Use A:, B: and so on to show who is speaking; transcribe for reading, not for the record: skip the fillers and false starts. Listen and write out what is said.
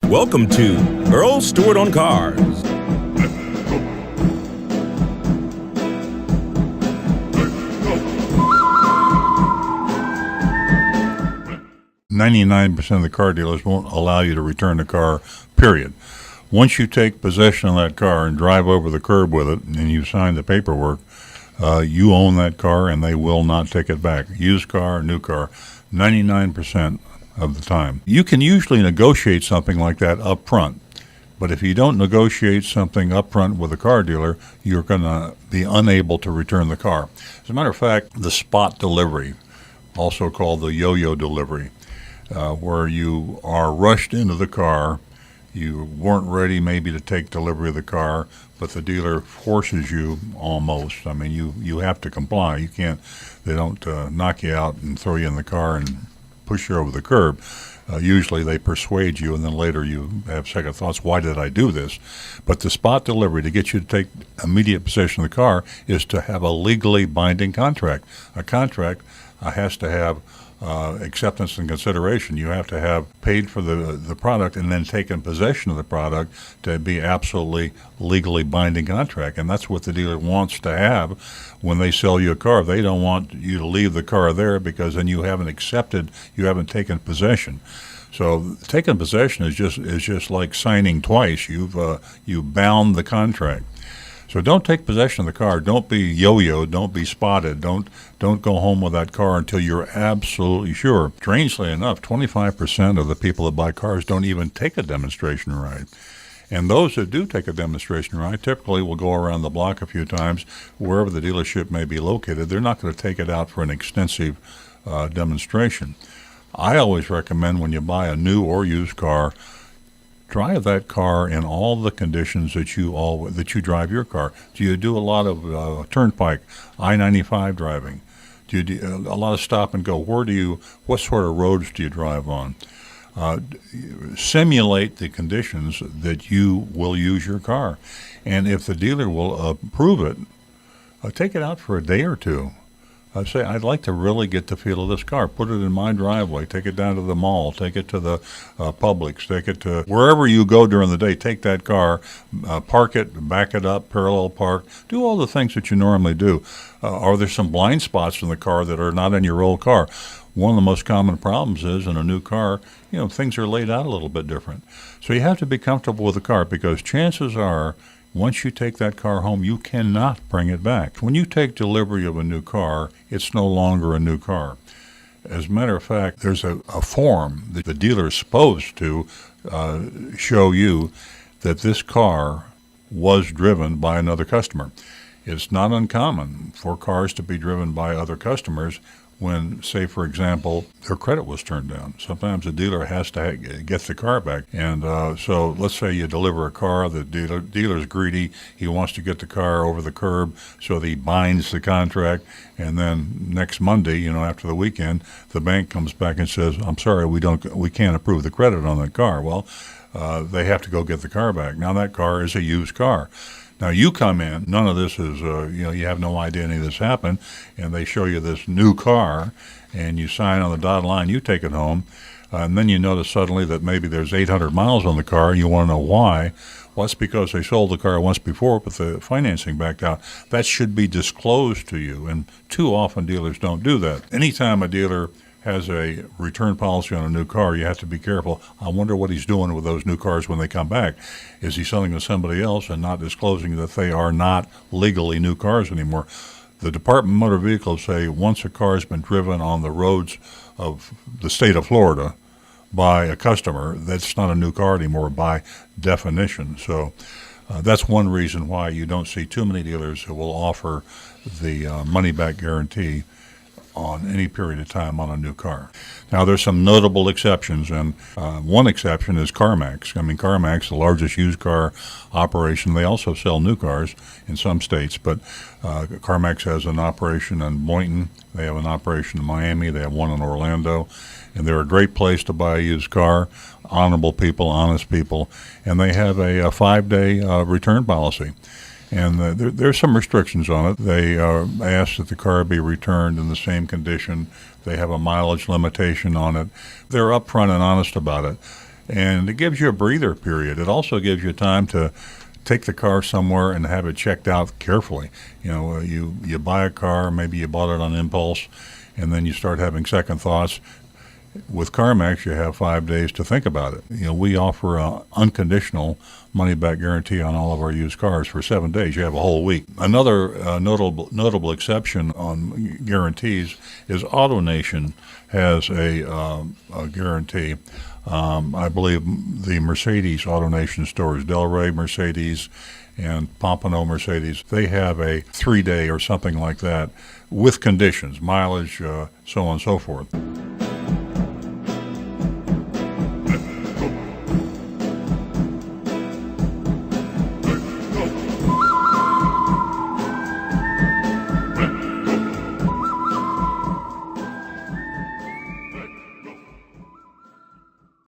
A: Welcome to Earl Stewart on Cars.
B: "99% of the car dealers won't allow you to return the car, period. Once you take possession of that car and drive over the curb with it and you sign the paperwork, you own that car and they will not take it back. Used car, new car, 99% of the time. You can usually negotiate something like that up front. But if you don't negotiate something up front with a car dealer, you're going to be unable to return the car. As a matter of fact, the spot delivery, also called the yo-yo delivery, where you are rushed into the car, you weren't ready maybe to take delivery of the car, but the dealer forces you almost. I mean, you have to comply. You can't, they don't knock you out and throw you in the car and push you over the curb. Usually they persuade you, and then later you have second thoughts, why did I do this? But the spot delivery, to get you to take immediate possession of the car, is to have a legally binding contract. A contract has to have acceptance and consideration. You have to have paid for the product and then taken possession of the product to be absolutely legally binding contract. And that's what the dealer wants to have when they sell you a car. They don't want you to leave the car there because then you haven't accepted, you haven't taken possession. So taking possession is just like signing twice. You've bound the contract. So don't take possession of the car. Don't be yo-yoed. Don't be spotted. Don't go home with that car until you're absolutely sure. Strangely enough, 25% of the people that buy cars don't even take a demonstration ride. And those that do take a demonstration ride typically will go around the block a few times, wherever the dealership may be located. They're not going to take it out for an extensive demonstration. I always recommend when you buy a new or used car, drive that car in all the conditions that you drive your car. Do you do a lot of turnpike, I-95 driving? Do you do a lot of stop and go? What sort of roads do you drive on? Simulate the conditions that you will use your car. And if the dealer will approve it, take it out for a day or two. Say, I'd like to really get the feel of this car. Put it in my driveway. Take it down to the mall. Take it to the Publix. Take it to wherever you go during the day. Take that car, park it, back it up, parallel park. Do all the things that you normally do. Are there some blind spots in the car that are not in your old car? One of the most common problems is in a new car, things are laid out a little bit different. So you have to be comfortable with the car because chances are, once you take that car home, you cannot bring it back. When you take delivery of a new car, it's no longer a new car. As a matter of fact, there's a form that the dealer is supposed to show you that this car was driven by another customer. It's not uncommon for cars to be driven by other customers when, say, for example, their credit was turned down. Sometimes the dealer has to get the car back. And so let's say you deliver a car, the dealer's greedy, he wants to get the car over the curb, so he binds the contract, and then next Monday, after the weekend, the bank comes back and says, I'm sorry, we can't approve the credit on that car. Well, they have to go get the car back. Now that car is a used car. Now you come in, none of this is, you have no idea any of this happened, and they show you this new car, and you sign on the dotted line, you take it home, and then you notice suddenly that maybe there's 800 miles on the car, and you want to know why. Well, that's because they sold the car once before, but the financing backed out. That should be disclosed to you, and too often dealers don't do that. Anytime a dealer has a return policy on a new car, you have to be careful. I wonder what he's doing with those new cars when they come back. Is he selling to somebody else and not disclosing that they are not legally new cars anymore? The Department of Motor Vehicles say once a car has been driven on the roads of the state of Florida by a customer, that's not a new car anymore by definition. So that's one reason why you don't see too many dealers who will offer the money-back guarantee on any period of time on a new car. Now, there's some notable exceptions, and one exception is CarMax. CarMax, the largest used car operation, they also sell new cars in some states, but CarMax has an operation in Boynton, they have an operation in Miami, they have one in Orlando, and they're a great place to buy a used car, honorable people, honest people, and they have a 5-day return policy. And there's some restrictions on it. They ask that the car be returned in the same condition. They have a mileage limitation on it. They're upfront and honest about it. and it gives you a breather period. It also gives you time to take the car somewhere and have it checked out carefully. You buy a car, maybe you bought it on impulse, and then you start having second thoughts. With CarMax, you have 5 days to think about it. We offer an unconditional money-back guarantee on all of our used cars for 7 days. You have a whole week. Another notable exception on guarantees is AutoNation has a guarantee. I believe the Mercedes AutoNation stores, Delray Mercedes and Pompano Mercedes, they have a 3-day or something like that with conditions, mileage, so on and so forth.